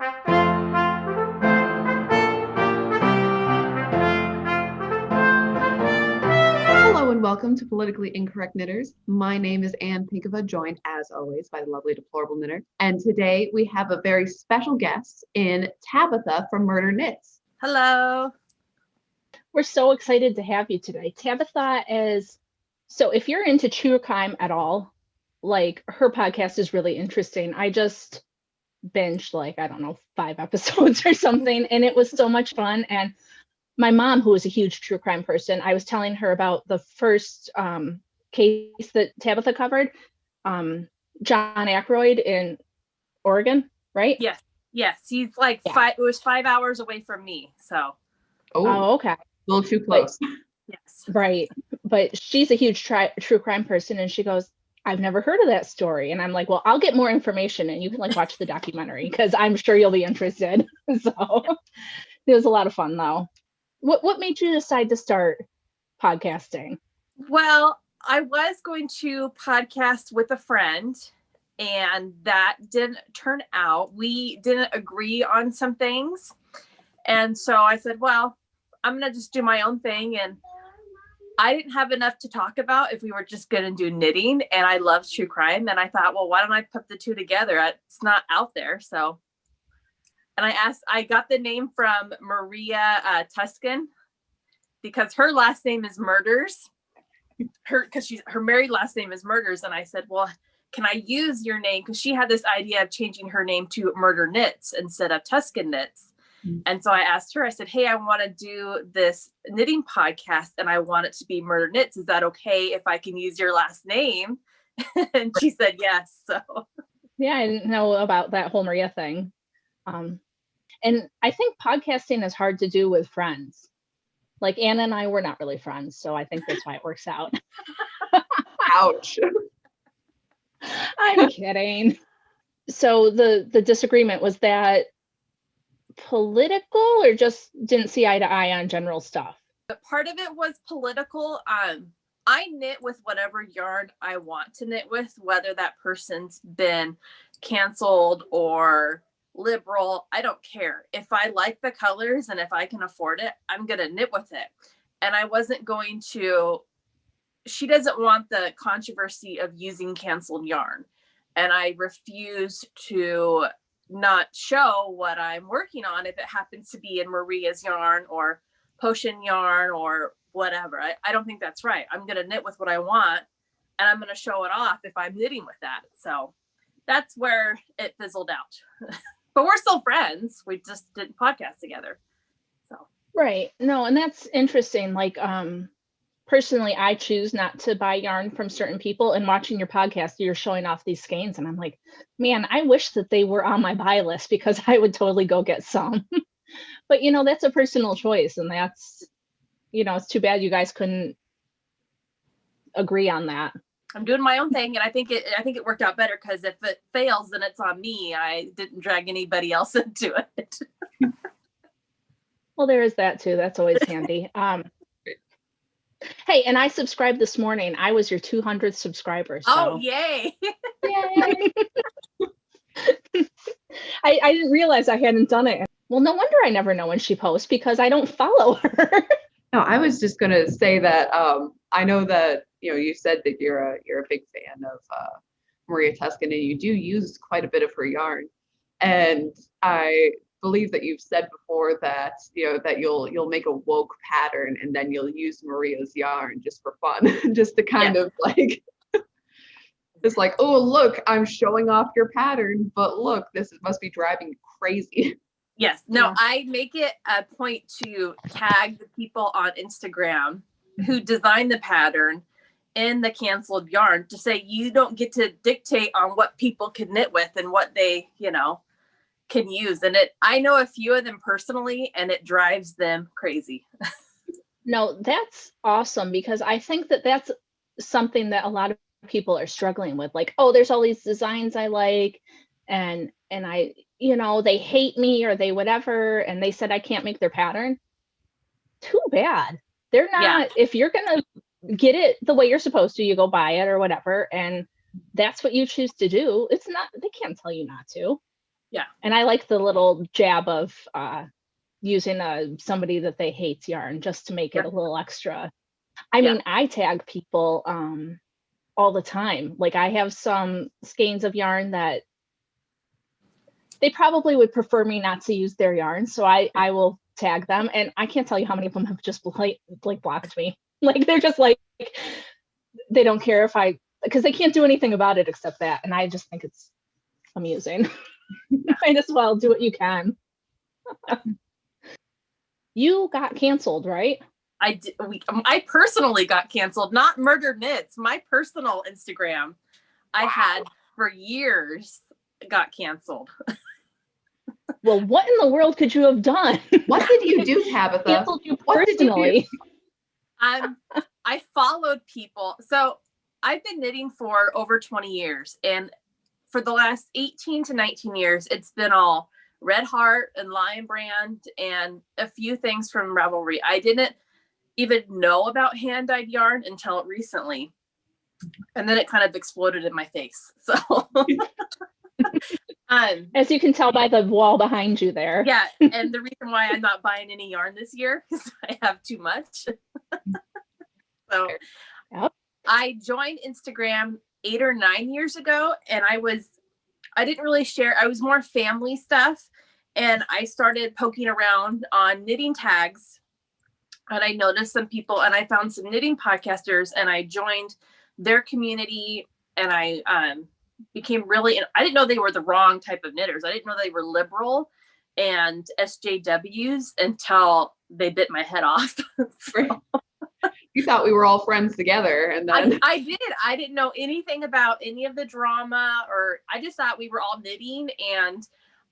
Hello and welcome to Politically Incorrect Knitters. My name is Pinkava, joined as always by the lovely Deplorable Knitter. And today we have a very special guest in Tabitha from Murder Knits. Hello. We're so excited to have you today. Tabitha so if you're into true crime at all, like her podcast is really interesting. I just binged 5 episodes or something, and it was so much fun. And my mom, who is a huge true crime person, I was telling her about the first case that Tabitha covered, John Aykroyd in Oregon, right? Yes. He's like it was 5 hours away from me. So. Oh, okay. A little too close. Yes. Right. But she's a huge true crime person, and she goes, I've never heard of that story. And I'm like, well, I'll get more information and you can watch the documentary because I'm sure you'll be interested. So it was a lot of fun though. What made you decide to start podcasting? Well, I was going to podcast with a friend, and that didn't turn out. We didn't agree on some things. And so I said, well, I'm going to just do my own thing. And I didn't have enough to talk about if we were just going to do knitting. And I love true crime. And I thought, well, why don't I put the two together? It's not out there. So, and I got the name from Maria Tuscan because her last name is Murders. Her married last name is Murders. And I said, well, can I use your name? Because she had this idea of changing her name to Murder Knits instead of Tuscan Knits. And so I asked her, I said, hey, I want to do this knitting podcast and I want it to be Murder Knits. Is that okay if I can use your last name? And she said, yes. So yeah, I didn't know about that whole Maria thing. And I think podcasting is hard to do with friends. Like Anna and I were not really friends. So I think that's why it works out. Ouch. I'm kidding. So the disagreement was that political or just didn't see eye to eye on general stuff? But part of it was political. I knit with whatever yarn I want to knit with, whether that person's been canceled or liberal. I don't care. If I like the colors and if I can afford it, I'm going to knit with it. And I wasn't going to, she doesn't want the controversy of using canceled yarn. And I refuse to not show what I'm working on if it happens to be in Maria's yarn or potion yarn or whatever. I don't think that's right. I'm going to knit with what I want and I'm going to show it off if I'm knitting with that. So that's where it fizzled out. But we're still friends. We just didn't podcast together. So right. No, and that's interesting. Like personally, I choose not to buy yarn from certain people, and watching your podcast, you're showing off these skeins and I'm like, man, I wish that they were on my buy list because I would totally go get some. But that's a personal choice, and that's it's too bad you guys couldn't agree on that. I'm doing my own thing, and I think it worked out better because if it fails, then it's on me. I didn't drag anybody else into it. Well, there is that too. That's always handy. Hey, and I subscribed this morning. I was your 200th subscriber. So. Oh, yay. Yay. I didn't realize I hadn't done it. Well, no wonder I never know when she posts because I don't follow her. No, I was just going to say that I know that, you said that you're a big fan of Maria Tuscan and you do use quite a bit of her yarn. And I believe that you've said before that that you'll make a woke pattern and then you'll use Maria's yarn just for fun, just to kind of like it's like, oh look, I'm showing off your pattern, but look, this must be driving you crazy. Yes. No, I make it a point to tag the people on Instagram who designed the pattern in the canceled yarn to say you don't get to dictate on what people can knit with and what they can use. And I know a few of them personally, and it drives them crazy. No, that's awesome because I think that that's something that a lot of people are struggling with. Like, oh, there's all these designs I like, and I, they hate me or they whatever, and they said I can't make their pattern. Too bad. They're not. If you're gonna get it the way you're supposed to, you go buy it or whatever, and that's what you choose to do. It's not. They can't tell you not to. Yeah. And I like the little jab of using somebody that they hate's yarn just to make it a little extra. I mean, I tag people all the time. Like I have some skeins of yarn that they probably would prefer me not to use their yarn, so I will tag them, and I can't tell you how many of them have just like blocked me. Like they're just like, they don't care if because they can't do anything about it except that, and I just think it's amusing. Might as well do what you can. You got canceled, right? I personally got canceled, not Murder Knits. My personal Instagram I had for years got canceled. Well, what in the world could you have done? What did you do, Tabitha? Canceled you personally. I followed people. So I've been knitting for over 20 years. And for the last 18 to 19 years, it's been all Red Heart and Lion Brand and a few things from Ravelry. I didn't even know about hand-dyed yarn until recently. And then it kind of exploded in my face. So as you can tell by the wall behind you there. Yeah, and the reason why I'm not buying any yarn this year is I have too much. So yep. I joined Instagram 8 or 9 years ago, and I didn't really share. I was more family stuff, and I started poking around on knitting tags, and I noticed some people, and I found some knitting podcasters, and I joined their community, and I became really, I didn't know they were the wrong type of knitters. I didn't know they were liberal and SJWs until they bit my head off. So, you thought we were all friends together, and then I did. I didn't know anything about any of the drama, or I just thought we were all knitting. And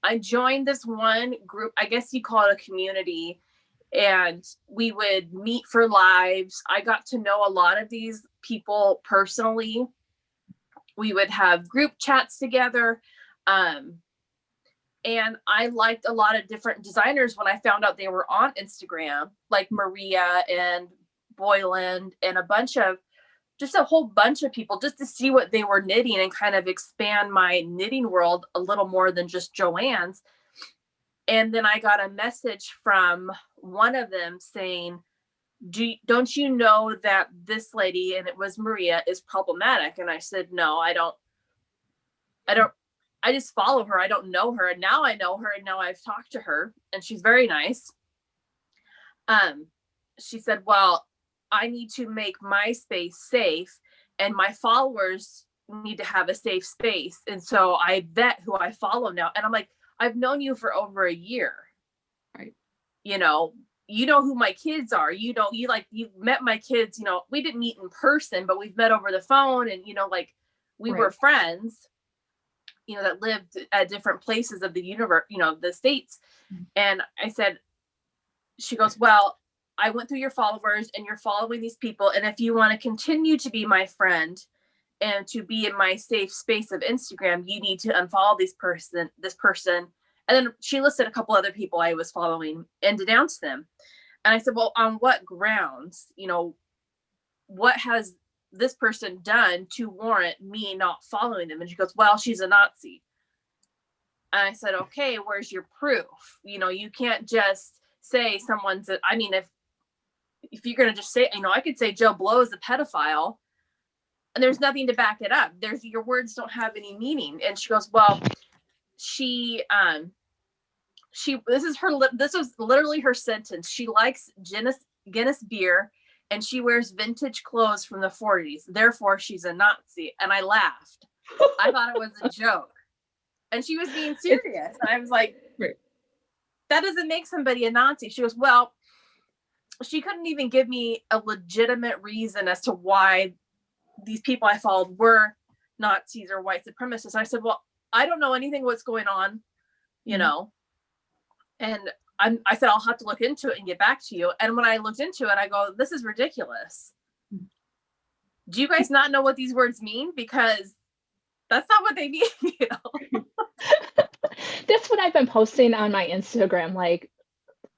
I joined this one group, I guess you call it a community, and we would meet for lives. I got to know a lot of these people personally. We would have group chats together. And I liked a lot of different designers when I found out they were on Instagram, like Maria and Boyland and a whole bunch of people, just to see what they were knitting and kind of expand my knitting world a little more than just Joanne's. And then I got a message from one of them saying, don't you know that this lady, and it was Maria, is problematic? And I said, no, I don't, I just follow her. I don't know her. And now I know her, and now I've talked to her, and she's very nice. She said, well, I need to make my space safe, and my followers need to have a safe space. And so I vet who I follow now. And I'm like, I've known you for over a year. Right. You know who my kids are. You've met my kids. We didn't meet in person, but we've met over the phone, and we were friends, that lived at different places of the universe, the states. Mm-hmm. And I said, she goes, well, I went through your followers, and you're following these people, and if you want to continue to be my friend and to be in my safe space of Instagram, you need to unfollow this person. And then she listed a couple other people I was following and denounced them. And I said, well, on what grounds? What has this person done to warrant me not following them? And she goes, well, she's a Nazi. And I said, okay, where's your proof? You can't just say someone's, if you're going to just say, I could say Joe Blow is a pedophile, and there's nothing to back it up. Your words don't have any meaning. And she goes, well, this was literally her sentence. She likes Guinness beer, and she wears vintage clothes from the 40s. Therefore, she's a Nazi. And I laughed. I thought it was a joke. And she was being serious. And I was like, that doesn't make somebody a Nazi. She goes, well, she couldn't even give me a legitimate reason as to why these people I followed were Nazis or white supremacists. I said, well, I don't know anything what's going on, and I said, I'll have to look into it and get back to you. And when I looked into it, I go, this is ridiculous. Do you guys not know what these words mean? Because that's not what they mean, That's what I've been posting on my Instagram. Like,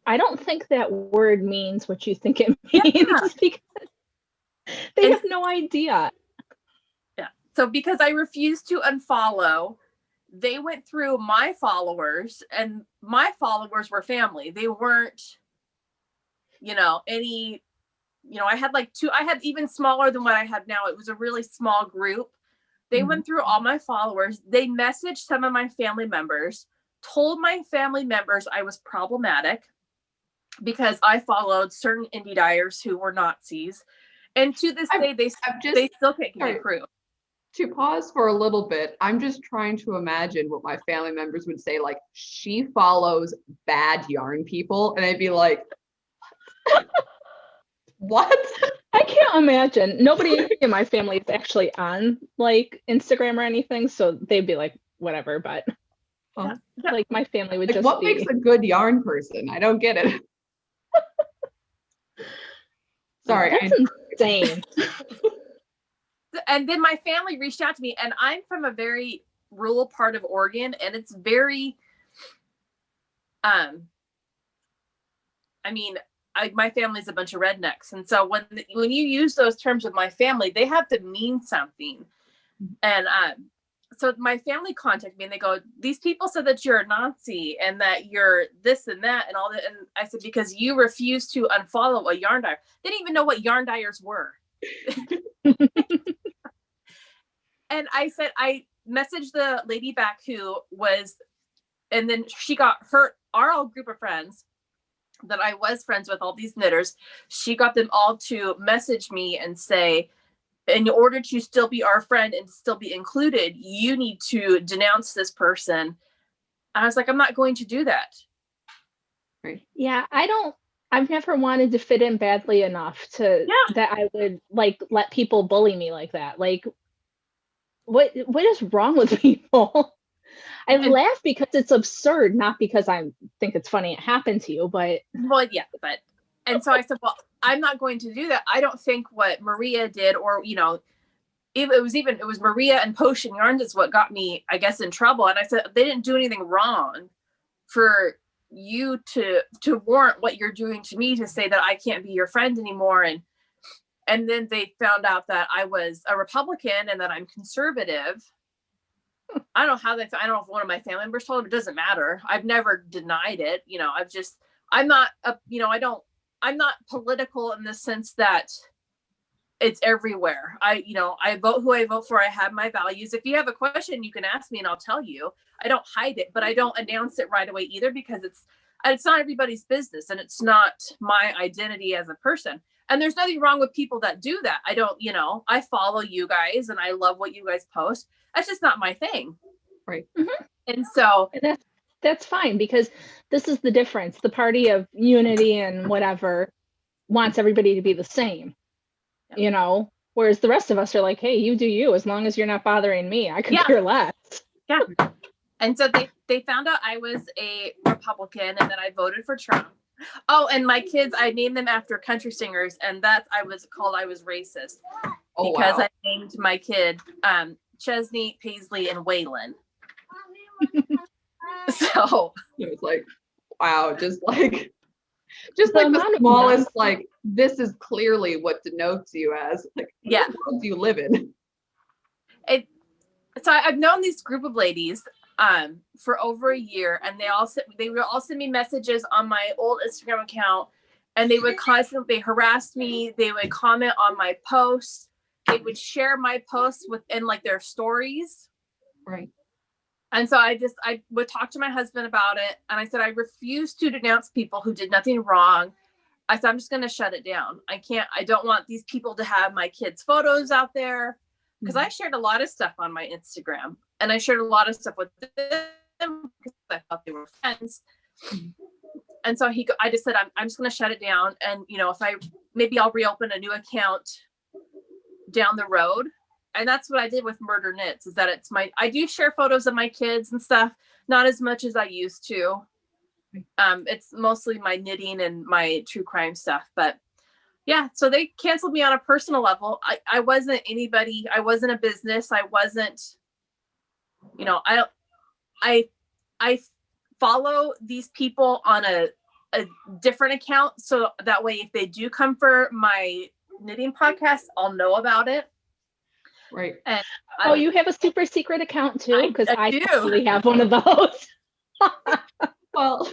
I don't think that word means what you think it means, because they have no idea. Yeah. So because I refuse to unfollow they went through my followers, and my followers were family. They weren't, any, I had like I had even smaller than what I have now. It was a really small group. They went through all my followers. They messaged some of my family members, told my family members I was problematic because I followed certain indie dyers who were Nazis. And to this day, they still can't give me proof. To pause for a little bit, I'm just trying to imagine what my family members would say, like, she follows bad yarn people, and I'd be like, what? I can't imagine. Nobody in my family is actually on like Instagram or anything, so they'd be like, whatever, but like my family would just what be... makes a good yarn person? I don't get it. Sorry. That's insane. And then my family reached out to me, and I'm from a very rural part of Oregon, and it's very, my family's a bunch of rednecks. And so when you use those terms with my family, they have to mean something. And so my family contacted me and they go, these people said that you're a Nazi and that you're this and that and all that. And I said, because you refused to unfollow a yarn dyer. They didn't even know what yarn dyers were. And I said, I messaged the lady back who was, and then she got our old group of friends that I was friends with, all these knitters. She got them all to message me and say, in order to still be our friend and still be included, you need to denounce this person. And I was like, I'm not going to do that. Right. Yeah, I've never wanted to fit in badly enough that I would like let people bully me like that. Like, what is wrong with people? I laugh because it's absurd, not because I think it's funny it happened to you, but... Well, yeah, and so I said, well, I'm not going to do that. I don't think what Maria did, or, it was Maria and Potion Yarns is what got me, I guess, in trouble. And I said, they didn't do anything wrong for you to warrant what you're doing to me, to say that I can't be your friend anymore. And then they found out that I was a Republican and that I'm conservative. I don't know I don't know if one of my family members told them. It doesn't matter. I've never denied it. I'm not political in the sense that it's everywhere. I vote who I vote for. I have my values. If you have a question, you can ask me and I'll tell you. I don't hide it, but I don't announce it right away either, because it's not everybody's business and it's not my identity as a person. And there's nothing wrong with people that do that. I don't, I follow you guys and I love what you guys post. That's just not my thing. Right. Mm-hmm. And so that's fine, because this is the difference. The party of unity and whatever wants everybody to be the same, whereas the rest of us are like, hey, you do you, as long as you're not bothering me. I could care less. Yeah. And so they found out I was a Republican and that I voted for Trump. Oh, and my kids, I named them after country singers, and I was racist because I named my kid Chesney, Paisley, and Waylon. So it was like, wow, just like the smallest, like, this is clearly what denotes you as, like, what world do you live in? So I've known this group of ladies for over a year, and they would all send me messages on my old Instagram account, and they would constantly harass me. They would comment on my posts. They would share my posts within like their stories. Right. And so I would talk to my husband about it. And I said, I refuse to denounce people who did nothing wrong. I said, I'm just going to shut it down. I don't want these people to have my kids' photos out there, because I shared a lot of stuff on my Instagram, and I shared a lot of stuff with them because I thought they were friends. And so I just said, I'm just going to shut it down. And, maybe I'll reopen a new account down the road. And that's what I did with Murder Knits, is that I do share photos of my kids and stuff, not as much as I used to. It's mostly my knitting and my true crime stuff, but yeah, so they canceled me on a personal level. I wasn't anybody. I wasn't a business. I wasn't, I follow these people on a different account. So that way, if they do come for my knitting podcast, I'll know about it. Right. And Oh, you have a super secret account too? Because I do. actually have one of those. Well,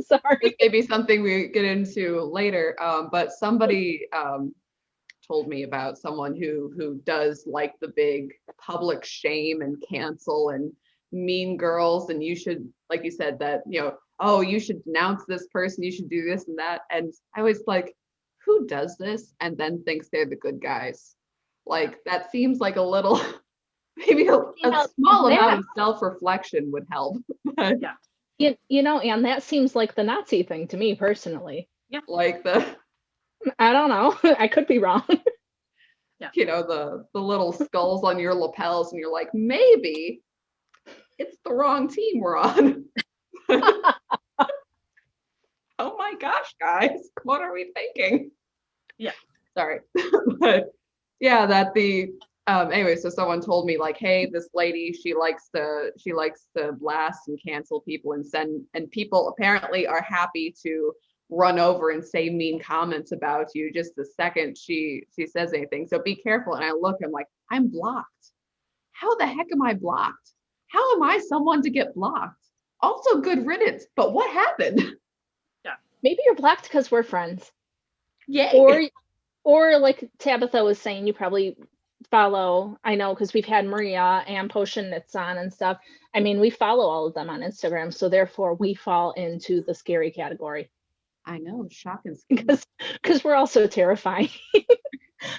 Sorry. this may be something we get into later, but somebody told me about someone who does like the big public shame and cancel and mean girls, and you should, like you said, that, you know, oh, you should denounce this person, you should do this and that. And I was like, who does this and then thinks they're the good guys? Like, that seems like a little, maybe a small amount of self-reflection would help. Yeah. You know, and that seems like the Nazi thing to me personally. Like the, I don't know. I could be wrong. you know, the little skulls on your lapels, and you're like, maybe it's the wrong team we're on. Oh my gosh, guys, what are we thinking? Yeah. Sorry. But yeah, that the anyway, so someone told me like, hey, this lady, she likes to blast and cancel people and send, and people apparently are happy to run over and say mean comments about you just the second she says anything. So be careful. And I look, I'm like, I'm blocked. How the heck am I blocked? How am I someone to get blocked? Also good riddance, but what happened? Maybe you're blocked because we're friends. Yay. Or like Tabitha was saying, you probably follow, I know, because we've had Maria and Potion Knits on and stuff. I mean, we follow all of them on Instagram, so therefore we fall into the scary category. I know, shock and scare. Because we're also terrifying.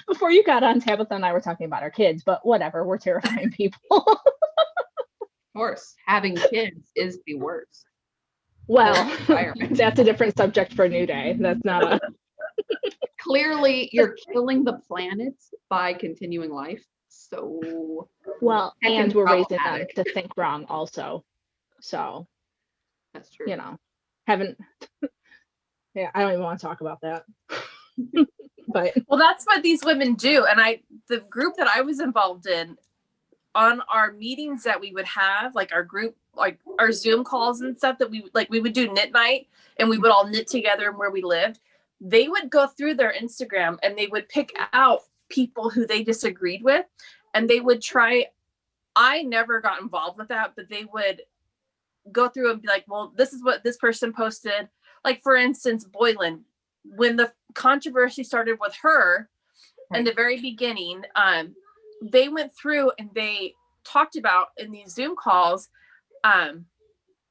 Before you got on, Tabitha and I were talking about our kids, but whatever, we're terrifying people. Of course, having kids is the worst. Well, that's a different subject for a new day. That's not a... Clearly, you're killing the planet by continuing life. So, well, and we're raising them problematic. to think wrong also. So, That's true. you know, haven't... Yeah, I don't even want to talk about that. But Well, that's what these women do. And the group that I was involved in, on our meetings that we would have, like our group, like our Zoom calls and stuff that we would do knit night, and we would all knit together where we lived. They would go through their Instagram and they would pick out people who they disagreed with, and they would try. I never got involved with that, but they would go through and be like, well, this is what this person posted. Like, for instance, Boylan, when the controversy started with her in the very beginning, they went through and they talked about in these Zoom calls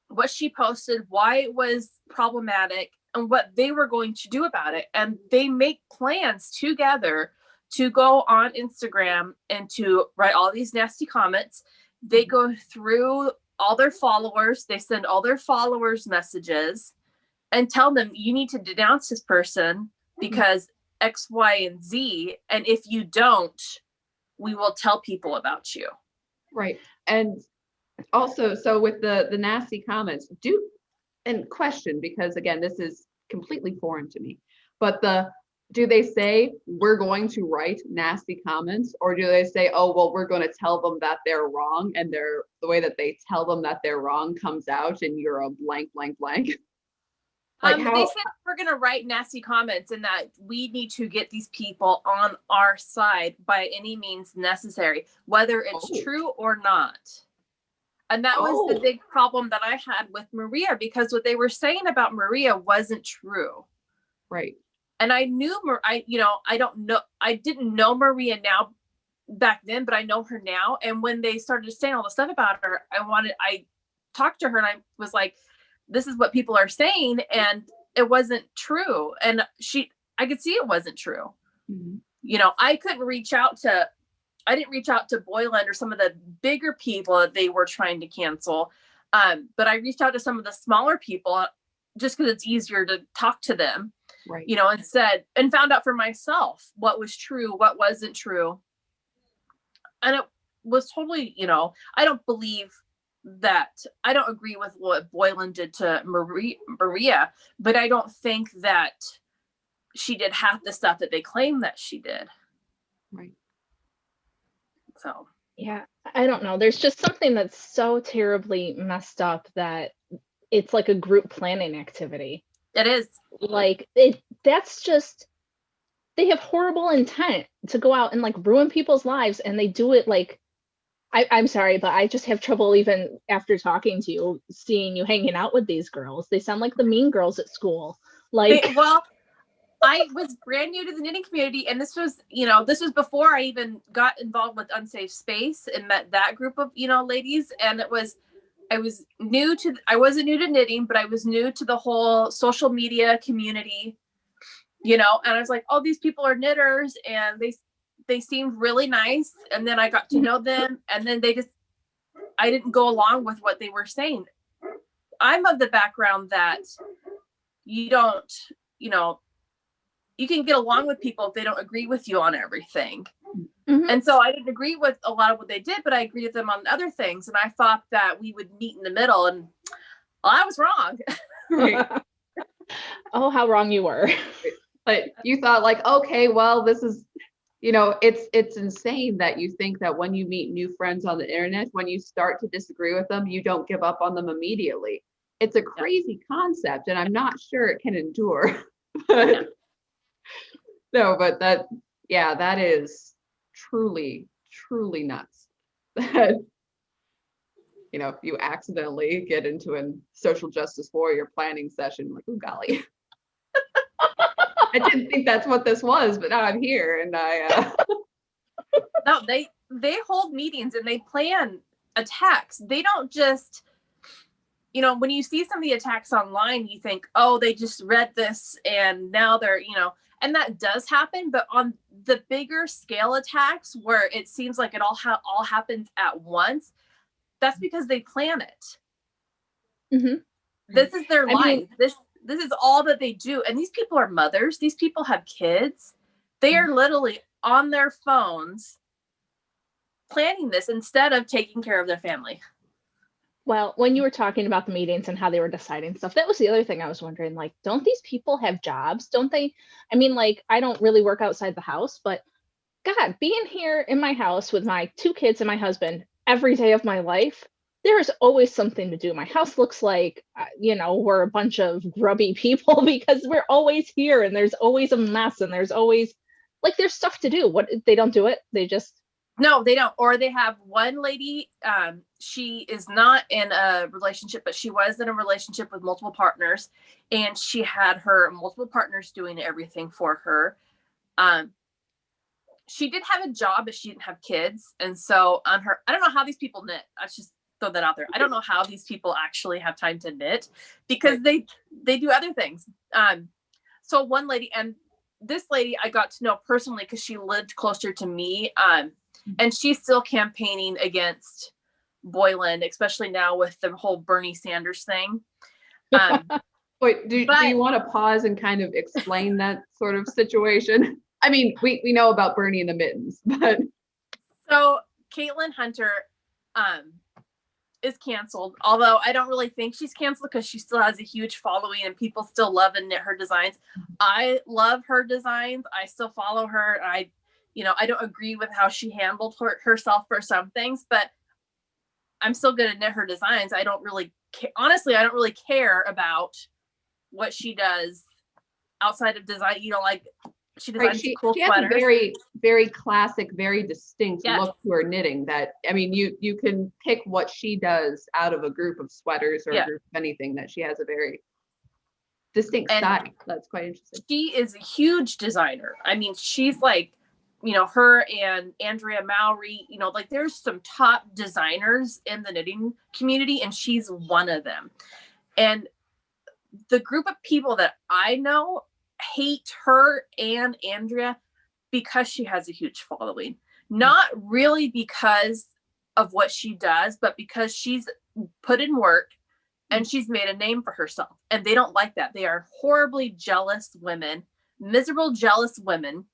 what she posted, why it was problematic, and what they were going to do about it. And they make plans together to go on Instagram and to write all these nasty comments. They go through all their followers, they send all their followers messages and tell them, you need to denounce this person because X, Y, and Z. And if you don't, we will tell people about you. Right. And also, so with the nasty comments, and question, because again, this is completely foreign to me, but do they say we're going to write nasty comments, or do they say, oh, well, we're going to tell them that they're wrong, and the way that they tell them that they're wrong comes out and you're a blank, blank, blank? Like they said we're going to write nasty comments and that we need to get these people on our side by any means necessary, whether it's true or not. And that was the big problem that I had with Maria, because what they were saying about Maria wasn't true. Right. And I knew, I didn't know Maria now back then, but I know her now. And when they started saying all the stuff about her, I talked to her and I was like, this is what people are saying, and it wasn't true. And I could see it wasn't true. Mm-hmm. You know, I didn't reach out to Boylan or some of the bigger people that they were trying to cancel. But I reached out to some of the smaller people just because it's easier to talk to them, right? You know, and found out for myself what was true, what wasn't true. And it was totally, you know, I don't agree with what Boylan did to Maria, but I don't think that she did half the stuff that they claim that she did. Right. So, yeah, I don't know. There's just something that's so terribly messed up that it's like a group planning activity. It is. Like, that's just, they have horrible intent to go out and like ruin people's lives, and they do it like, I'm sorry, but I just have trouble even after talking to you, seeing you hanging out with these girls. They sound like the mean girls at school. Like, Well, I was brand new to the knitting community, and this was before I even got involved with Unsafe Space and met that group of, ladies. And I wasn't new to knitting, but I was new to the whole social media community, and I was like, oh, these people are knitters, and they seemed really nice. And then I got to know them, and then I didn't go along with what they were saying. I'm of the background that you don't, you can get along with people if they don't agree with you on everything. Mm-hmm. And so I didn't agree with a lot of what they did, but I agreed with them on other things. And I thought that we would meet in the middle, and I was wrong. Oh, how wrong you were. But you thought like, okay, well, this is, it's insane that you think that when you meet new friends on the internet, when you start to disagree with them, you don't give up on them immediately. It's a crazy concept, and I'm not sure it can endure. No, but that is truly, truly nuts. That, you accidentally get into a social justice warrior planning session, like, oh golly. I didn't think that's what this was, but now I'm here, and No, they hold meetings and they plan attacks. They don't just, when you see some of the attacks online, you think, oh, they just read this and now they're, and that does happen. But on the bigger scale attacks where it seems like it all happens at once, that's because they plan it. Mm-hmm. This is their life. This is all that they do. And these people are mothers. These people have kids. They are literally on their phones planning this instead of taking care of their family. Well, when you were talking about the meetings and how they were deciding stuff, that was the other thing I was wondering, like, don't these people have jobs? Don't they? I mean, like, I don't really work outside the house, but God, being here in my house with my 2 kids and my husband every day of my life, there is always something to do. My house looks like, we're a bunch of grubby people because we're always here, and there's always a mess, and there's always, like, there's stuff to do. What, they don't do it? They just... No, they don't. Or they have one lady, she is not in a relationship, but she was in a relationship with multiple partners, and she had her multiple partners doing everything for her. She did have a job, but she didn't have kids. And so I don't know how these people knit. I just throw that out there. I don't know how these people actually have time to knit because they do other things. So one lady, and this lady I got to know personally because she lived closer to me. And she's still campaigning against Boylan, especially now with the whole Bernie Sanders thing. Wait, do you want to pause and kind of explain that sort of situation? I mean, we know about Bernie and the mittens, but... So Caitlin Hunter is canceled, although I don't really think she's canceled because she still has a huge following and people still love and knit her designs. I love her designs. I still follow her. I don't agree with how she handled herself for some things, but I'm still going to knit her designs. I don't really honestly, I don't really care about what she does outside of design. Like she designs cool she sweaters. Has a very, very classic, very distinct look to her knitting that, I mean, you can pick what she does out of a group of sweaters or a group of anything, that she has a very distinct style. That's quite interesting. She is a huge designer. I mean, she's like, her and Andrea Mowry, like there's some top designers in the knitting community, and she's one of them. And the group of people that I know hate her and Andrea because she has a huge following. Not really because of what she does, but because she's put in work and she's made a name for herself. And they don't like that. They are horribly jealous women, miserable, jealous women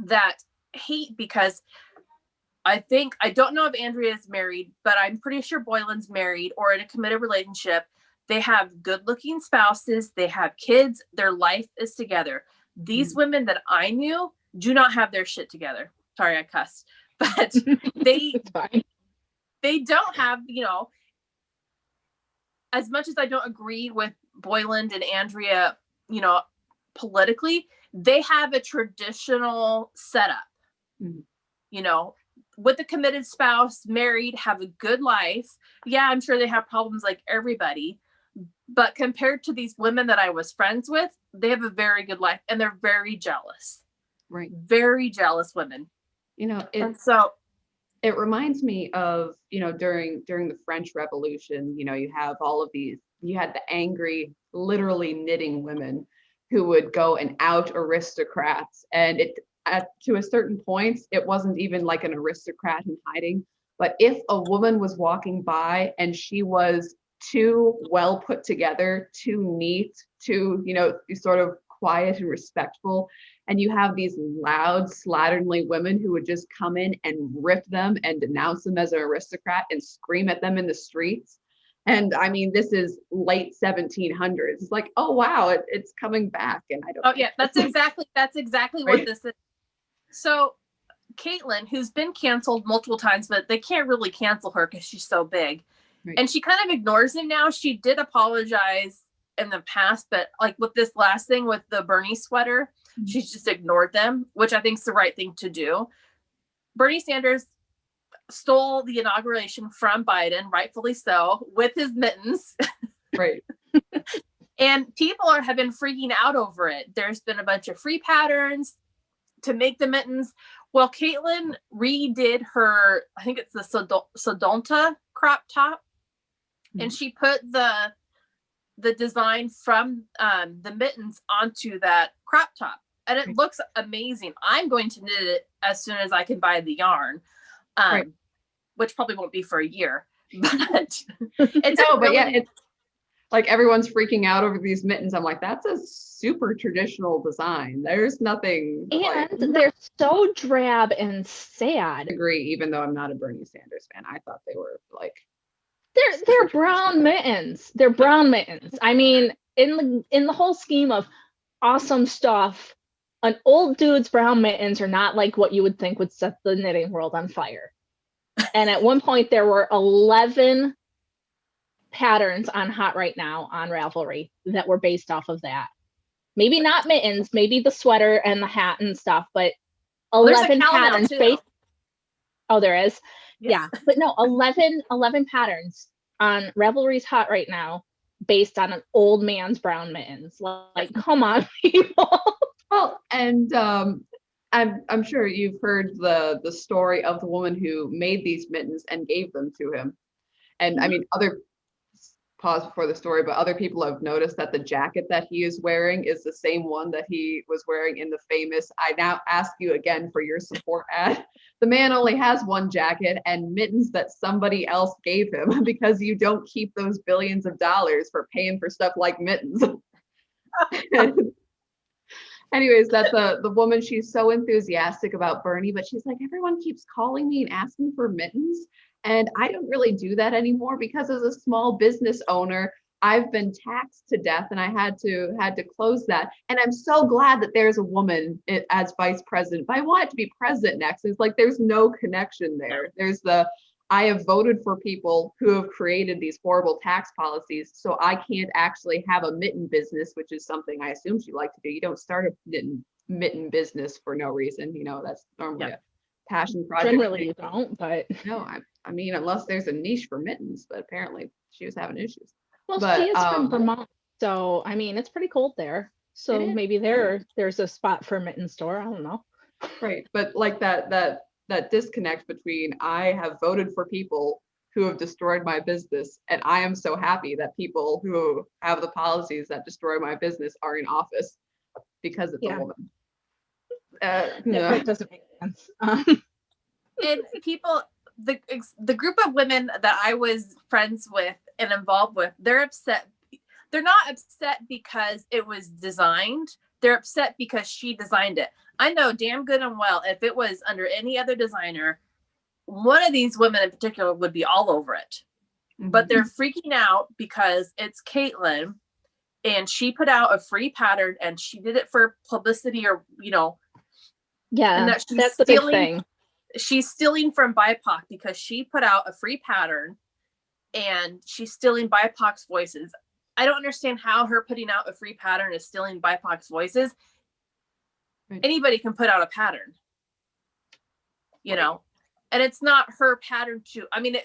that hate because I don't know if Andrea is married, but I'm pretty sure Boylan's married or in a committed relationship. They have good looking spouses. They have kids. Their life is together. These women that I knew do not have their shit together. Sorry, I cussed, but they don't have, as much as I don't agree with Boylan and Andrea, politically, they have a traditional setup. Mhm. You know, with a committed spouse, married, have a good life. Yeah, I'm sure they have problems like everybody. But compared to these women that I was friends with, they have a very good life and they're very jealous. Right. Very jealous women. You know, And so it reminds me of, you know, during the French Revolution, you know, you have all of these, you had the angry, literally knitting women who would go and out aristocrats. And to a certain point, it wasn't even like an aristocrat in hiding. But if a woman was walking by and she was too well put together, too neat, too, you know, sort of quiet and respectful, and you have these loud, slatternly women who would just come in and rip them and denounce them as an aristocrat and scream at them in the streets. And I mean, this is late 1700s. It's like, oh wow, it's coming back, and I don't. oh yeah, that's exactly Right. what this is. So Caitlin, who's been canceled multiple times, but they can't really cancel her because she's so big. Right. And she kind of ignores him now. She did apologize in the past, but like with this last thing with the Bernie sweater, she's just ignored them, which I think is the right thing to do. Bernie Sanders stole the inauguration from Biden, rightfully so, with his mittens. Right. And people have been freaking out over it. There's been a bunch of free patterns to make the mittens. Well, Caitlin redid her, I think it's the Sodonta crop top. And she put the design from the mittens onto that crop top. And it looks amazing. I'm going to knit it as soon as I can buy the yarn, which probably won't be for a year. But it's it's like everyone's freaking out over these mittens. I'm like, that's a super traditional design. There's nothing. And they're so drab and sad. I agree, even though I'm not a Bernie Sanders fan. I thought they were like. They're brown mittens. They're brown mittens. I mean, in the whole scheme of awesome stuff, an old dude's brown mittens are not like what you would think would set the knitting world on fire. And at one point there were 11 patterns on Hot Right Now on Ravelry that were based off of that. Maybe not mittens, maybe the sweater and the hat and stuff, but 11 patterns based. Oh, there is. Yes. Yeah, but no, 11 patterns on Ravelry's Hot Right Now based on an old man's brown mittens. Like, come on, people. Well, and I'm sure you've heard the story of the woman who made these mittens and gave them to him. And I mean, pause before the story, but other people have noticed that the jacket that he is wearing is the same one that he was wearing in the famous "I Now Ask You Again for Your Support" ad. The man only has one jacket and mittens that somebody else gave him, because you don't keep those billions of dollars for paying for stuff like mittens. Anyways, that's the woman. She's so enthusiastic about Bernie, but she's like, everyone keeps calling me and asking for mittens. And I don't really do that anymore because as a small business owner, I've been taxed to death and I had to close that. And I'm so glad that there's a woman as vice president, but I want it to be president next. It's like, there's no connection there. There's I have voted for people who have created these horrible tax policies, so I can't actually have a mitten business, which is something I assume she liked to do. You don't start a mitten business for no reason. You know, that's normally a passion project. Generally you don't, but no, I mean, unless there's a niche for mittens, but apparently she was having issues. Well, she is from Vermont, so I mean, it's pretty cold there. So maybe there's a spot for a mitten store. I don't know. Right, but like that disconnect between I have voted for people who have destroyed my business, and I am so happy that people who have the policies that destroy my business are in office because it's a woman. It doesn't make sense. And people, the group of women that I was friends with and involved with, they're upset. They're not upset because it was designed. They're upset because she designed it. I know damn good and well, if it was under any other designer, one of these women in particular would be all over it. Mm-hmm. But they're freaking out because it's Caitlin and she put out a free pattern and she did it for publicity, or, you know. Yeah, and that's the big thing. She's stealing from BIPOC because she put out a free pattern and she's stealing BIPOC's voices. I don't understand how her putting out a free pattern is stealing BIPOC's voices. Right. Anybody can put out a pattern, you know, and it's not her pattern to, I mean,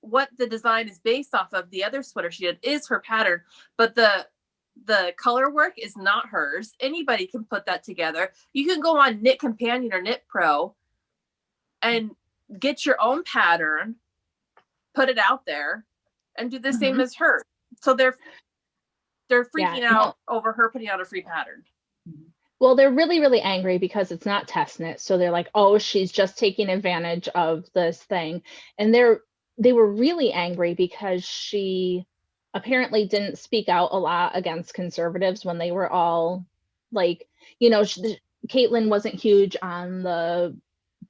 what the design is based off of, the other sweater she did, is her pattern, but the color work is not hers. Anybody can put that together. You can go on Knit Companion or Knit Pro and get your own pattern, put it out there, and do the same as her. So they're freaking out over her putting out a free pattern. Well, they're really, really angry because it's not test knit. So they're like, oh, she's just taking advantage of this thing. And they were really angry because she apparently didn't speak out a lot against conservatives when they were all like, you know, Caitlin wasn't huge on the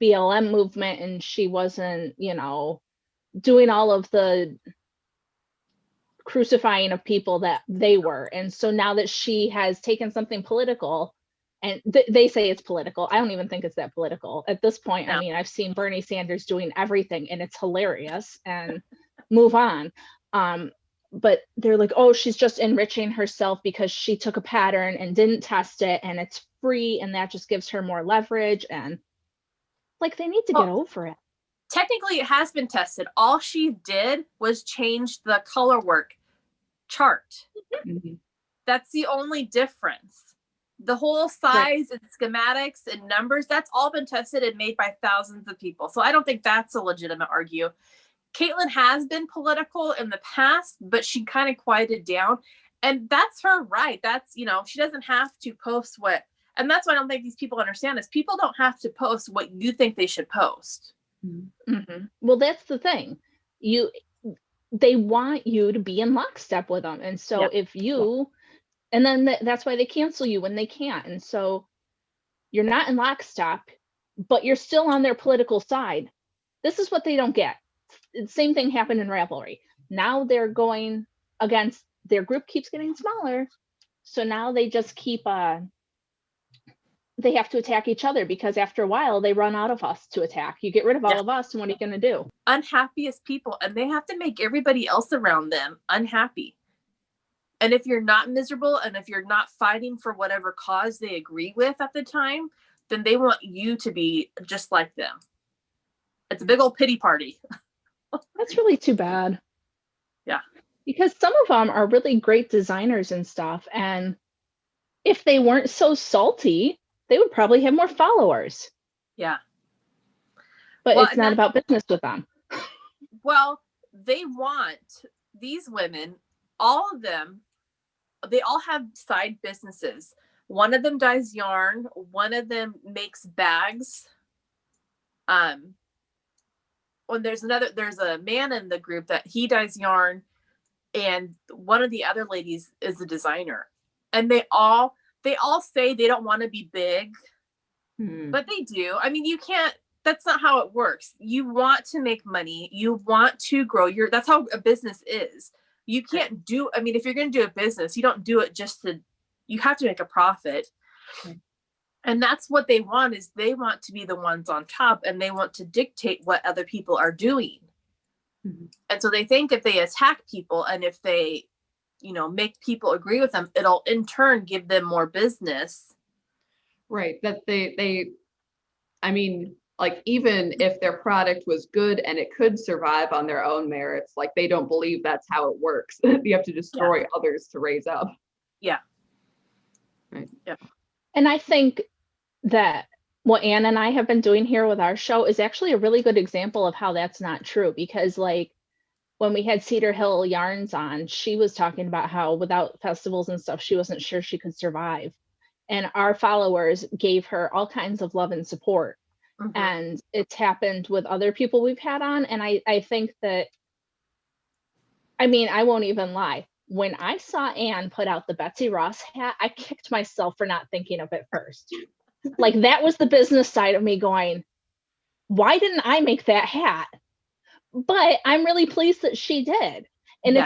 BLM movement, and she wasn't, you know, doing all of the crucifying of people that they were. And so now that she has taken something political, and they say it's political, I don't even think it's that political at this point. No. I mean, I've seen Bernie Sanders doing everything and it's hilarious, and move on. But they're like, oh, she's just enriching herself because she took a pattern and didn't test it, and it's free, and that just gives her more leverage. And like, they need to get over it. Technically, it has been tested. All she did was change the color work chart. Mhm. That's the only difference. The whole size and schematics and numbers, that's all been tested and made by thousands of people. So I don't think that's a legitimate argue. Caitlin has been political in the past, but she kind of quieted down. And that's her right. That's, you know, she doesn't have to post what, and that's what I don't think these people understand, is people don't have to post what you think they should post. Mm-hmm. Well, that's the thing. They want you to be in lockstep with them. And so if you, and then that's why they cancel you when they can't. And so you're not in lockstep, but you're still on their political side. This is what they don't get. Same thing happened in Ravelry. Now they're going against, their group keeps getting smaller. So now they just keep, they have to attack each other, because after a while they run out of us to attack. You get rid of all of us, and what are you going to do? Unhappiest people, and they have to make everybody else around them unhappy. And if you're not miserable, and if you're not fighting for whatever cause they agree with at the time, then they want you to be just like them. It's a big old pity party. That's really too bad. Yeah. Because some of them are really great designers and stuff. And if they weren't so salty, they would probably have more followers. Yeah. But it's not about business with them. Well, they want these women, all of them, they all have side businesses. One of them dyes yarn. One of them makes bags. When there's a man in the group that he dyes yarn, and one of the other ladies is a designer. And they all say they don't want to be big, but they do. I mean, you can't, that's not how it works. You want to make money. You want to grow that's how a business is. You can't do, I mean, if you're going to do a business, you don't do it you have to make a profit. Right. And that's what they want, is they want to be the ones on top, and they want to dictate what other people are doing. Mm-hmm. And so they think if they attack people, and if they, you know, make people agree with them, it'll in turn give them more business. Right. That I mean, like, even if their product was good and it could survive on their own merits, like, they don't believe that's how it works. You have to destroy others to raise up. Yeah. Right. Yeah. And I think that what Anne and I have been doing here with our show is actually a really good example of how that's not true. Because, like, when we had Cedar Hill Yarns on, she was talking about how without festivals and stuff, she wasn't sure she could survive. And our followers gave her all kinds of love and support. Mm-hmm. And it's happened with other people we've had on. And I think that, I mean, I won't even lie. When I saw Anne put out the Betsy Ross hat, I kicked myself for not thinking of it first. Like, that was the business side of me going, why didn't I make that hat? But I'm really pleased that she did. And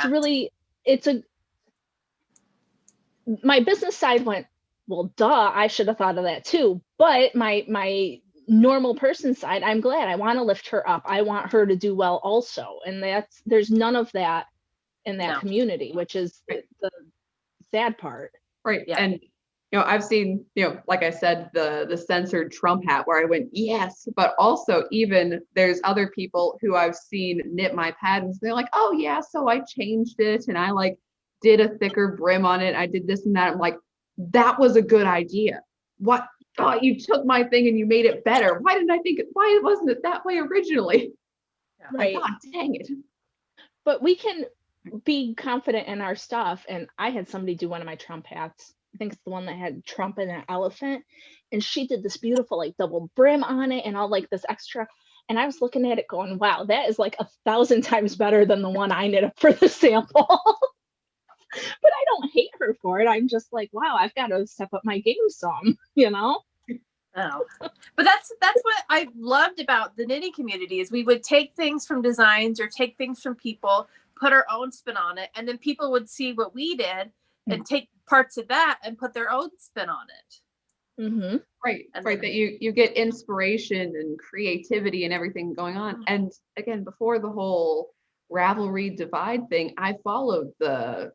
my business side went, well, duh, I should have thought of that too. But my normal person side, I'm glad. I want to lift her up. I want her to do well also. And there's none of that in that community, which is sad part. Right. Yeah. And, I've seen, like I said, the censored Trump hat where I went, yes, but also even there's other people who I've seen knit my patterns. They're like, oh yeah, so I changed it and I like did a thicker brim on it. I did this and that. I'm like, that was a good idea. What? Oh, you took my thing and you made it better. Why didn't I think it? Why wasn't it that way originally? Right. God dang it. But we can be confident in our stuff. And I had somebody do one of my Trump hats. I think it's the one that had Trump and an elephant. And she did this beautiful like double brim on it and all like this extra. And I was looking at it going, wow, that is like 1,000 times better than the one I knit up for the sample. But I don't hate her for it. I'm just like, wow, I've got to step up my game some, Oh. But that's what I loved about the knitting community is we would take things from designs or take things from people, put our own spin on it, and then people would see what we did and take parts of that and put their own spin on it. Mm-hmm. Right. And Right. then- That you get inspiration and creativity and everything going on. And again, before the whole Ravelry divide thing, I followed the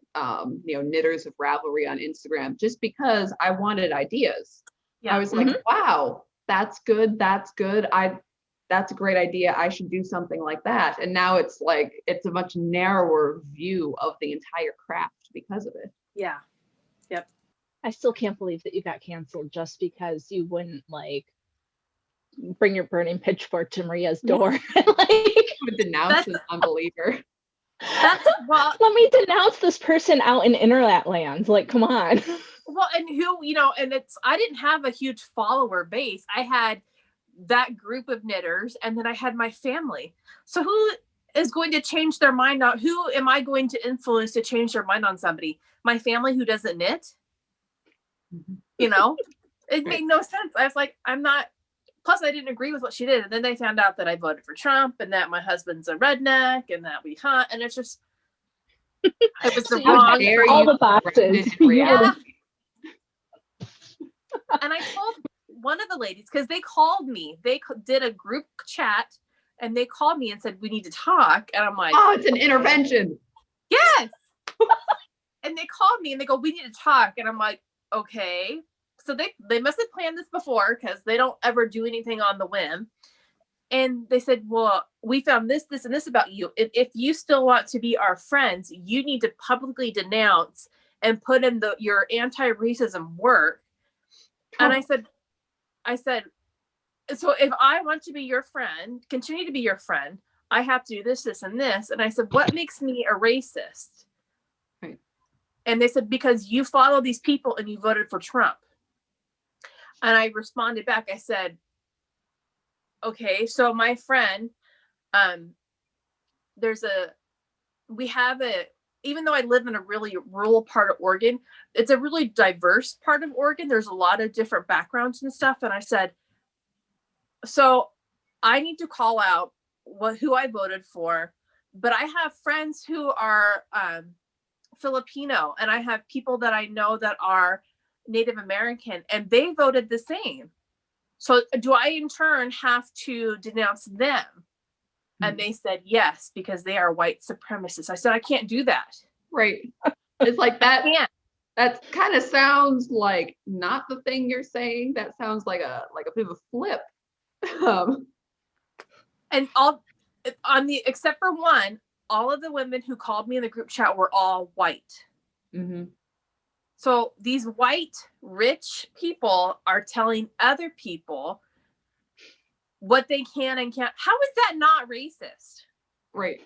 knitters of Ravelry on Instagram just because I wanted ideas. Yeah. I was like, wow, that's good. That's good. That's a great idea. I should do something like that. And now it's like, it's a much narrower view of the entire craft because of it. Yeah. Yep. I still can't believe that you got canceled just because you wouldn't like bring your burning pitchfork to Maria's door. I would denounce an unbeliever. That's well, Let me denounce this person out in internet lands. Like, come on. well, and who, and I didn't have a huge follower base. I had that group of knitters and then I had my family. So who is going to change their mind on who am I going to influence to change their mind on somebody? My family who doesn't knit? It made no sense. I was like, I'm not, plus I didn't agree with what she did. And then they found out that I voted for Trump and that my husband's a redneck and that we hunt. And it's just, it was the So you wrong. dare all you the boxes. in reality. And I told one of the ladies, because they called me, they did a group chat and they called me and said, we need to talk. And I'm like, Oh, it's an intervention. yes. And they called me and they go, we need to talk. And I'm like, okay. So they must have planned this before because they don't ever do anything on the whim. And they said, well, we found this, and this about you. If you still want to be our friends, you need to publicly denounce and put in your anti-racism work. And I said, so if I want to be your friend, continue to be your friend, I have to do this, this, and this. And I said, what makes me a racist? Right. And they said, because you follow these people and you voted for Trump. And I responded back. I said, okay, so my friend, even though I live in a really rural part of Oregon, it's a really diverse part of Oregon. There's a lot of different backgrounds and stuff. And I said, so I need to call out who I voted for, but I have friends who are Filipino, and I have people that I know that are Native American, and they voted the same. So do I in turn have to denounce them? And they said yes, because they are white supremacists. I said, I can't do that. Right. It's like that. Yeah. That kind of sounds like not the thing you're saying. That sounds like a bit of a flip. And except for one, all of the women who called me in the group chat were all white. Mm-hmm. So these white, rich people are telling other people what they can and can't. How is that not racist? Right.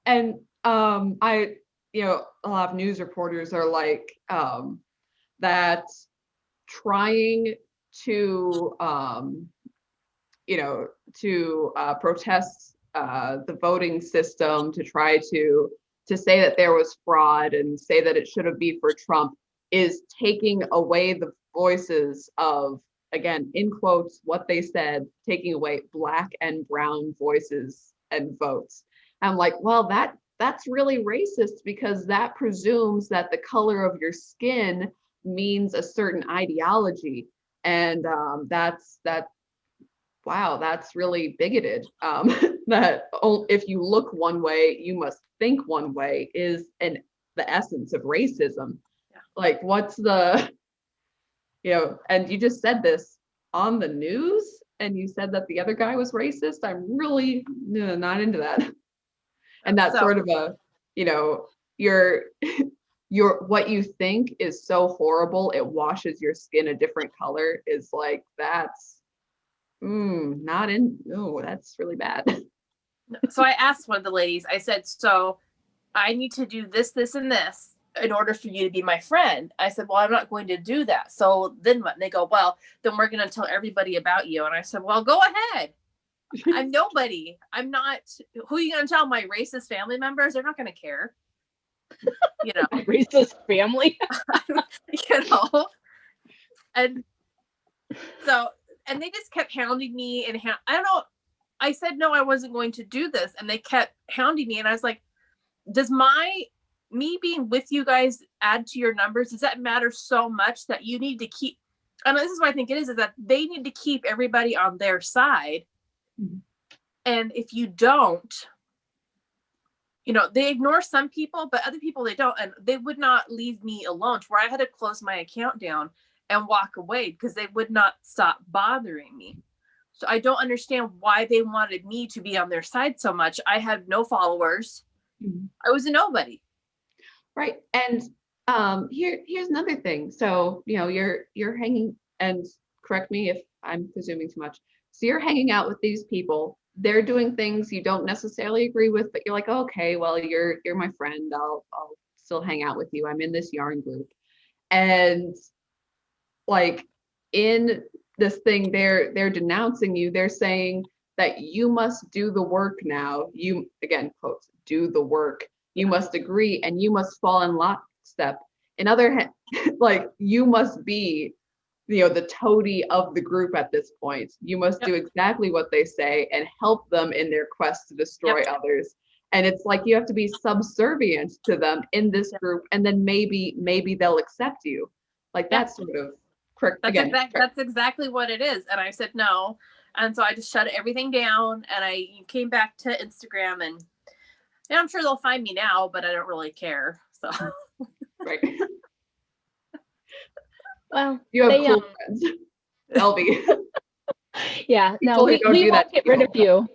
And a lot of news reporters are like that trying to protest the voting system, to try to say that there was fraud and say that it should be for Trump, is taking away the voices of, again, in quotes, what they said, taking away Black and brown voices and votes. I'm like, well, that's really racist, because that presumes that the color of your skin means a certain ideology. And that's really bigoted. That if you look one way, you must think one way is the essence of racism. Like, what's the, and you just said this on the news and you said that the other guy was racist. I'm really not into that. And that's sort of a, your what you think is so horrible, it washes your skin a different color, is like, that's not in, no, that's really bad. So I asked one of the ladies, I said, so I need to do this, this, and this in order for you to be my friend. I said, well, I'm not going to do that. So then what? And they go, well, then we're going to tell everybody about you. And I said, well, go ahead. I'm nobody. I'm not, who are you going to tell? My racist family members? They're not going to care. Racist family. And so, and they just kept hounding me and I don't know. I said, no, I wasn't going to do this. And they kept hounding me. And I was like, does me being with you guys add to your numbers? Does that matter so much that you need to keep, and this is what I think it is that they need to keep everybody on their side. Mm-hmm. And if you don't, they ignore some people, but other people they don't. And they would not leave me alone to where I had to close my account down and walk away because they would not stop bothering me. So I don't understand why they wanted me to be on their side so much. I had no followers. Mm-hmm. I was a nobody. Right. And here's another thing. So, you're hanging, and correct me if I'm presuming too much. So you're hanging out with these people. They're doing things you don't necessarily agree with, but you're like, okay, well, you're my friend. I'll still hang out with you. I'm in this yarn group. And like in this thing, they're denouncing you. They're saying that you must do the work now. You, again, quotes, do the work. You must agree and you must fall in lockstep. In other hand, like, you must be, the toady of the group at this point. You must do exactly what they say and help them in their quest to destroy others. And it's like you have to be subservient to them in this group, and then maybe they'll accept you. Like that's sort of that's exactly what it is. And I said no. And so I just shut everything down and I came back to Instagram, and I'm sure they'll find me now, but I don't really care. So right. Well, you have cool friends. Elby. Yeah, no, we won't get rid of you.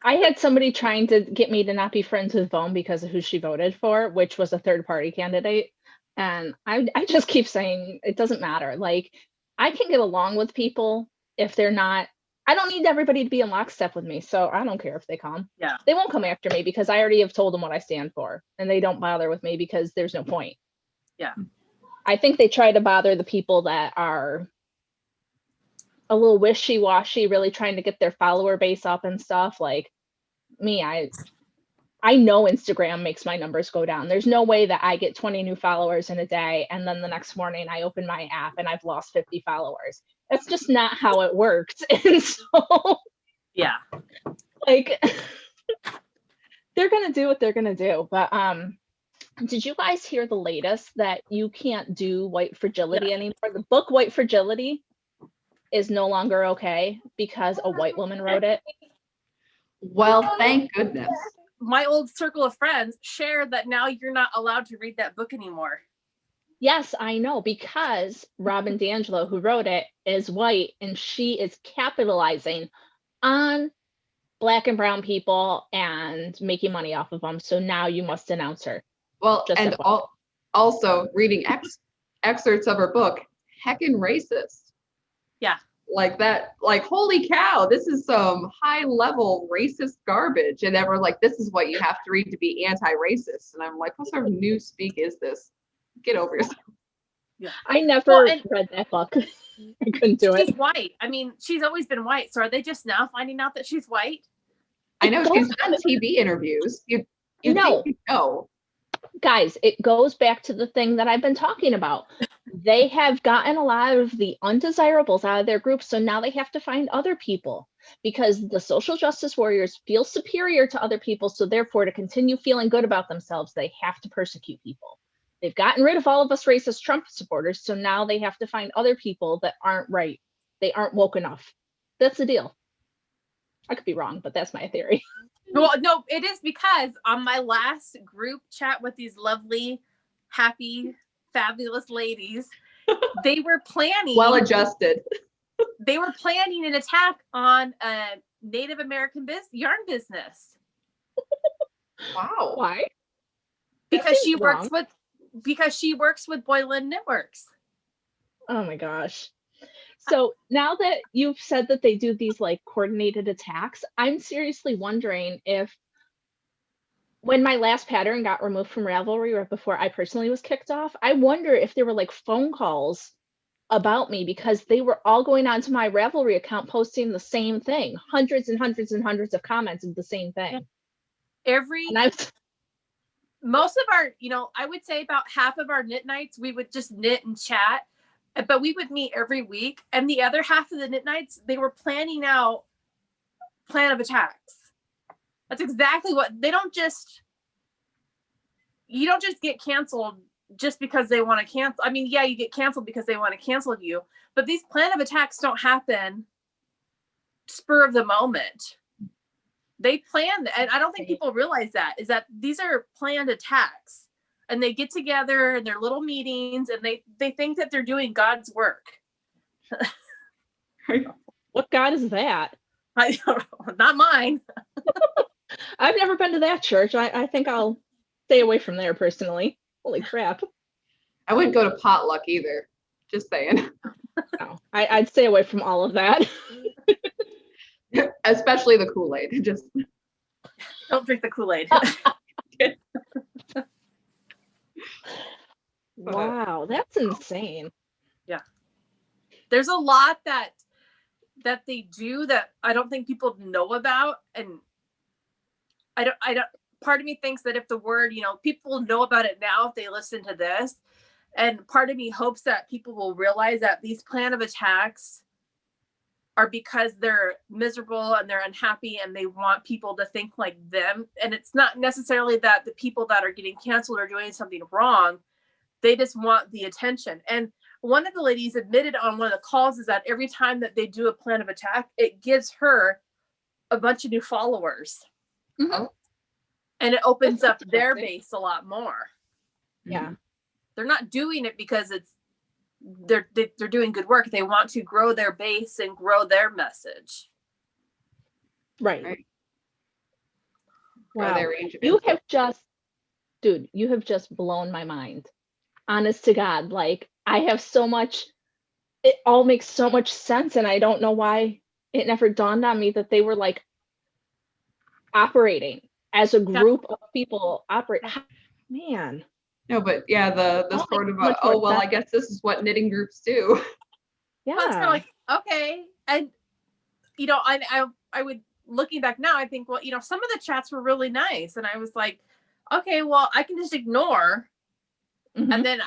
I had somebody trying to get me to not be friends with Vaughn because of who she voted for, which was a third-party candidate. And I just keep saying it doesn't matter. Like, I can get along with people if they're not. I don't need everybody to be in lockstep with me, so I don't care if they come. Yeah, they won't come after me because I already have told them what I stand for, and they don't bother with me because there's no point. Yeah. I think they try to bother the people that are a little wishy-washy, really trying to get their follower base up and stuff. Like me, I know Instagram makes my numbers go down. There's no way that I get 20 new followers in a day and then the next morning I open my app and I've lost 50 followers. That's just not how it works. And so yeah, like they're gonna do what they're gonna do. But did you guys hear the latest that you can't do white fragility anymore? The book White Fragility is no longer okay because a white woman wrote it. Well, thank goodness. My old circle of friends shared that now you're not allowed to read that book anymore. Yes, I know, because Robin DiAngelo, who wrote it, is white, and she is capitalizing on Black and brown people and making money off of them. So now you must denounce her. Well, just and also reading excerpts of her book, heckin' racist. Yeah. Like that, like, holy cow, this is some high level racist garbage. And then we're like, this is what you have to read to be anti-racist. And I'm like, what sort of new speak is this? Get over yourself. Yeah. I never read that book. I couldn't do it. She's white. I mean, she's always been white. So are they just now finding out that she's white? I know she's done TV interviews. You know. Guys, it goes back to the thing that I've been talking about. They have gotten a lot of the undesirables out of their group, so now they have to find other people because the social justice warriors feel superior to other people, so therefore to continue feeling good about themselves, they have to persecute people. They've gotten rid of all of us racist Trump supporters, so now they have to find other people that aren't right. They aren't woke enough. That's the deal. I could be wrong, but that's my theory. Well, no, it is because on my last group chat with these lovely, happy fabulous ladies, they were planning. Well adjusted. They were planning an attack on a Native American yarn business. Wow. Why? Because she wrong. works with Boylan Knitworks. Oh my gosh. So now that you've said that they do these like coordinated attacks, I'm seriously wondering if when my last pattern got removed from Ravelry right before I personally was kicked off, I wonder if there were like phone calls about me because they were all going onto my Ravelry account posting the same thing, hundreds and hundreds and hundreds of comments of the same thing. Most of our, I would say about half of our knit nights, we would just knit and chat, but we would meet every week. And the other half of the knit nights, they were planning out plan of attacks. That's exactly what you don't just get canceled just because they want to cancel. I mean, yeah, you get canceled because they want to cancel you, but these plan of attacks don't happen spur of the moment. They plan, and I don't think people realize that, is that these are planned attacks, and they get together in their little meetings and they think that they're doing God's work. What God is that? I don't know, not mine. I've never been to that church. I think I'll stay away from there personally. Holy crap. I wouldn't go to potluck either. Just saying. No, I'd stay away from all of that. Especially the Kool-Aid. Just don't drink the Kool-Aid. Wow, that's insane. Yeah. There's a lot that they do that I don't think people know about, and I don't part of me thinks that if the word, people know about it now if they listen to this, and part of me hopes that people will realize that these plan of attacks are because they're miserable and they're unhappy and they want people to think like them. And it's not necessarily that the people that are getting canceled are doing something wrong. They just want the attention. And one of the ladies admitted on one of the calls is that every time that they do a plan of attack, it gives her a bunch of new followers. Mm-hmm. And it opens up their base a lot more. Yeah. They're not doing it because they're doing good work. They want to grow their base and grow their message. Right. Wow. You have just blown my mind. Honest to God, like I have so much, it all makes so much sense, and I don't know why it never dawned on me that they were like operating as a group of people. Man. No, but yeah, the sort of I guess this is what knitting groups do. Yeah. Well, it's kind of like, okay. And I would, looking back now, I think, well, some of the chats were really nice, and I was like, okay, well, I can just ignore. Mm-hmm. And then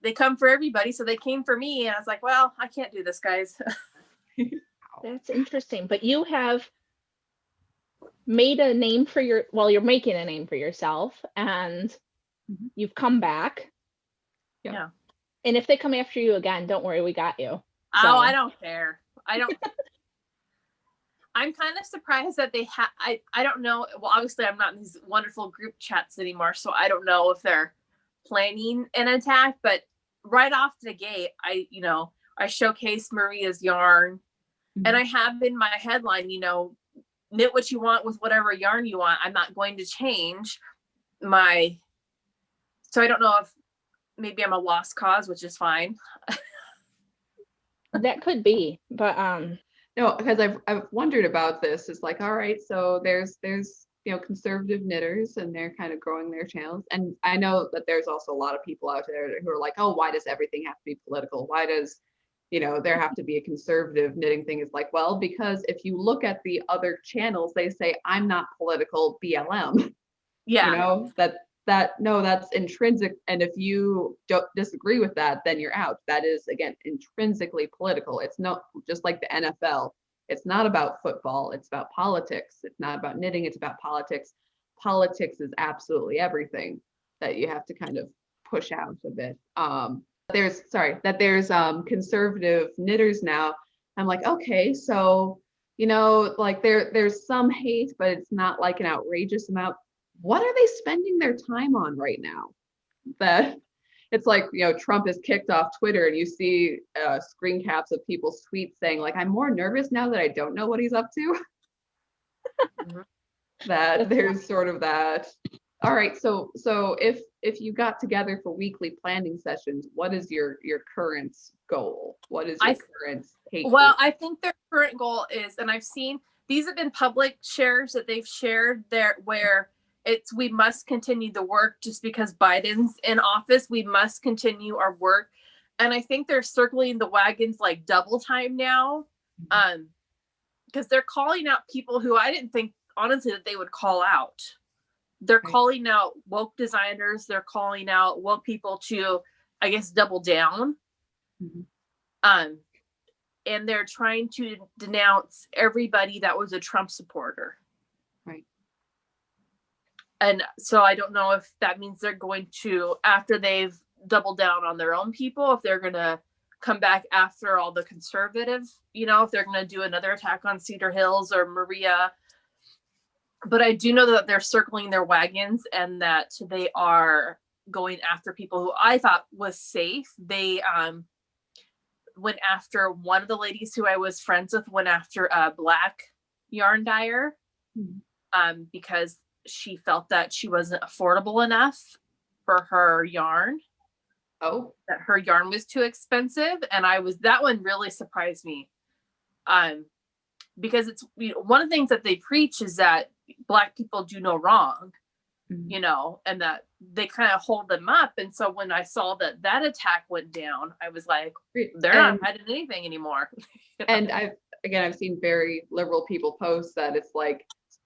they come for everybody, so they came for me, and I was like, well, I can't do this, guys. That's interesting. But you have made a name for you're making a name for yourself, and you've come back. Yeah. And if they come after you again, don't worry, we got you. So. Oh, I don't care. I'm kind of surprised that they have, I don't know. Well, obviously I'm not in these wonderful group chats anymore, so I don't know if they're planning an attack, but right off the gate, I showcased Maria's yarn, and I have in my headline, knit what you want with whatever yarn you want. I'm not going to change so I don't know if maybe I'm a lost cause, which is fine. That could be, but no, because I've wondered about this. It's like, all right, so there's conservative knitters, and they're kind of growing their channels, and I know that there's also a lot of people out there who are like, oh, why does everything have to be political? Why does there have to be a conservative knitting thing? Is like, well, because if you look at the other channels, they say I'm not political, BLM. Yeah. That's intrinsic, and if you don't disagree with that, then you're out. That is, again, intrinsically political. It's not just like the NFL. It's not about football, it's about politics. It's not about knitting, it's about politics. Politics is absolutely everything that you have to kind of push out a bit. There's conservative knitters now. I'm like, okay, so like there's some hate, but it's not like an outrageous amount. What are they spending their time on right now? that it's like, Trump is kicked off Twitter and you see screen caps of people's tweets saying like, I'm more nervous now that I don't know what he's up to. That there's sort of that. All right, so if you got together for weekly planning sessions, what is your current goal? What is your current take? Well, I think their current goal is, and I've seen these have been public shares that they've shared there where it's we must continue the work just because Biden's in office. We must continue our work. And I think they're circling the wagons like double time now. Because they're calling out people who I didn't think honestly that they would call out. They're calling out woke designers. They're calling out woke people to, I guess, double down. And they're trying to denounce everybody that was a Trump supporter. Right. And so I don't know if that means they're going to, after they've doubled down on their own people, if they're going to come back after all the conservative, if they're going to do another attack on Cedar Hills or Maria. But I do know that they're circling their wagons and that they are going after people who I thought was safe. They went after one of the ladies who I was friends with, went after a Black yarn dyer because she felt that she wasn't affordable enough for her yarn. Oh, that her yarn was too expensive. And that one really surprised me. Because it's, one of the things that they preach is that Black people do no wrong, and that they kind of hold them up. And so when I saw that attack went down, I was like, they're not hiding anything anymore. And I've seen very liberal people post that it's like,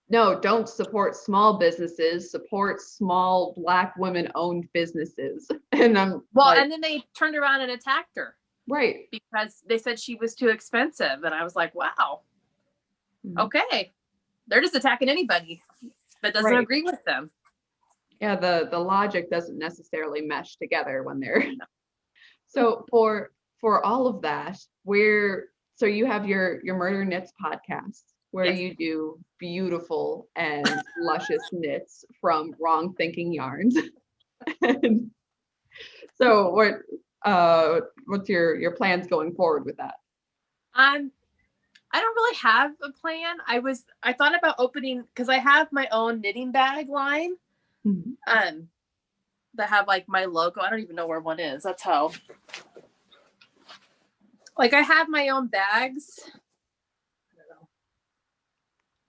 no, don't support small businesses, support small Black women-owned businesses. And and then they turned around and attacked her. Right. Because they said she was too expensive. And I was like, wow, okay. They're just attacking anybody that doesn't agree with them. Yeah, the logic doesn't necessarily mesh together when they're. So for all of that, so you have your Murder Knits podcast where you do beautiful and luscious knits from wrong thinking yarns. And so what's your plans going forward with that? I don't really have a plan. I thought about opening, because I have my own knitting bag line that have like my logo. I don't even know where one is. That's how. Like I have my own bags. I don't know.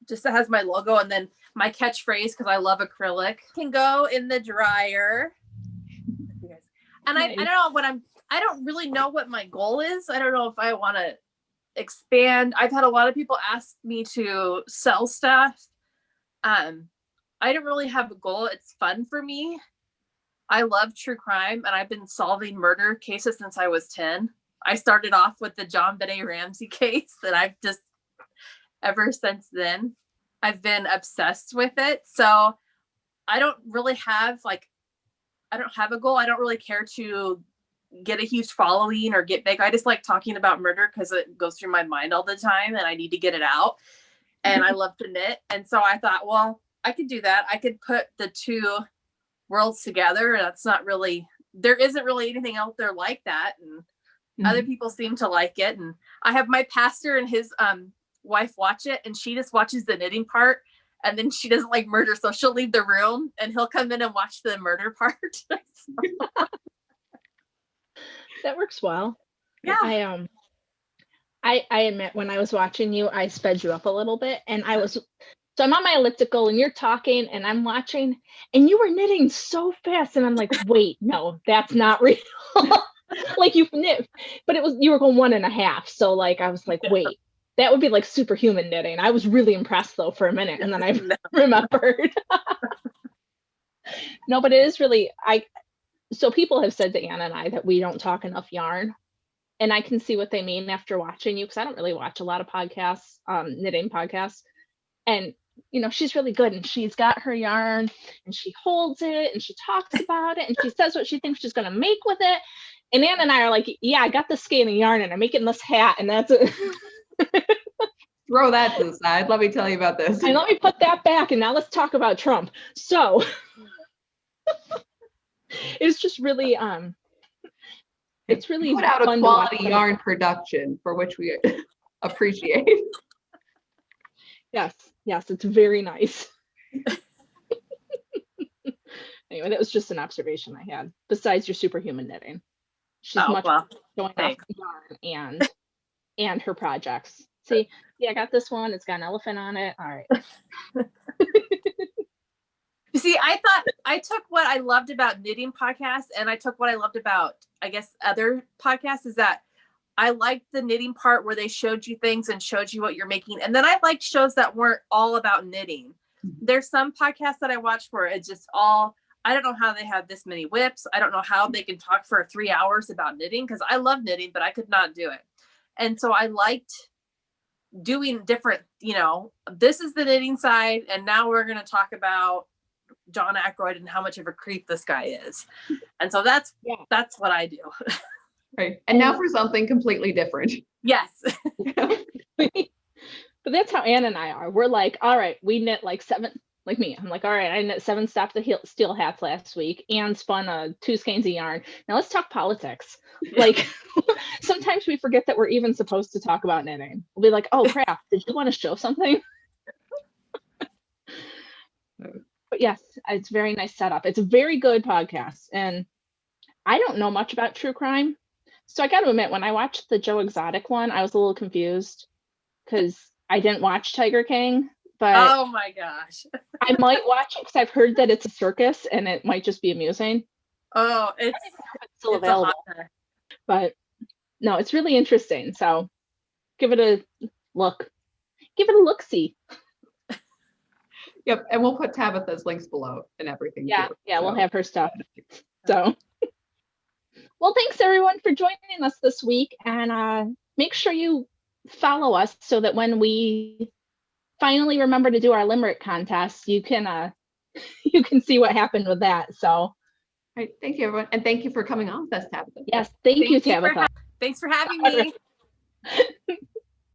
Just that has my logo and then my catchphrase, because I love acrylic, can go in the dryer. And nice. I don't know I don't really know what my goal is. I don't know if I want to expand. I've had a lot of people ask me to sell stuff. I don't really have a goal. It's fun for me. I love true crime and I've been solving murder cases since I was 10. I started off with the John Benet Ramsey case that I've just ever since then I've been obsessed with it. So I don't really have I don't have a goal. I don't really care to get a huge following or get big. I just like talking about murder because it goes through my mind all the time and I need to get it out. And I love to knit. And so I thought, well, I could do that. I could put the two worlds together. That's not really, there isn't really anything out there like that. And other people seem to like it. And I have my pastor and his wife watch it and she just watches the knitting part. And then she doesn't like murder. So she'll leave the room and he'll come in and watch the murder part. That works well. Yeah. I admit when I was watching you, I sped you up a little bit and so I'm on my elliptical and you're talking and I'm watching and you were knitting so fast and I'm like, wait, no, that's not real. Like you knit, but you were going 1.5. So like, I was like, wait, that would be like superhuman knitting. I was really impressed though for a minute and then I remembered. No, but it is really, so people have said to Anna and I that we don't talk enough yarn. And I can see what they mean after watching you, because I don't really watch a lot of podcasts, knitting podcasts. And, she's really good and she's got her yarn and she holds it and she talks about it and she says what she thinks she's going to make with it. And Anna and I are like, yeah, I got this skein of yarn and I'm making this hat and that's it. Throw that to the side. Let me tell you about this. And let me put that back and now let's talk about Trump. So It's just really it's really put out a fun to watch quality yarn production for which we appreciate. Yes, it's very nice. Anyway, that was just an observation I had. Besides your superhuman knitting, she's much well, showing off thanks. the yarn and her projects. See, I got this one. It's got an elephant on it. All right. You see, I took what I loved about knitting podcasts and I took what I loved about, I guess, other podcasts is that I liked the knitting part where they showed you things and showed you what you're making. And then I liked shows that weren't all about knitting. There's some podcasts that I watched where it's just all, I don't know how they have this many whips. I don't know how they can talk for 3 hours about knitting because I love knitting, but I could not do it. And so I liked doing different, this is the knitting side. And now we're going to talk about John Aykroyd and how much of a creep this guy is. And so that's what I do. Right. And now for something completely different. Yes. But that's how Ann and I are. We're like, all right, we knit like 7, like me. I'm like, all right, I knit 7 Stop the Steal hats last week and spun 2 skeins of yarn. Now let's talk politics. Like sometimes we forget that we're even supposed to talk about knitting. We'll be like, oh crap, did you want to show something? But yes, it's a very nice setup. It's a very good podcast. And I don't know much about true crime. So I got to admit, when I watched the Joe Exotic one, I was a little confused because I didn't watch Tiger King. But oh my gosh. I might watch it because I've heard that it's a circus and it might just be amusing. Oh, it's still available. But no, it's really interesting. So give it a look. Give it a look-see. Yep, and we'll put Tabitha's links below and everything. Yeah, too, yeah, so. we'll have her stuff. So, well, thanks everyone for joining us this week, and make sure you follow us so that when we finally remember to do our limerick contest, you can see what happened with that. So, all right, thank you everyone, and thank you for coming on with us, Tabitha. Yes, thank you, Tabitha. Thanks for having me.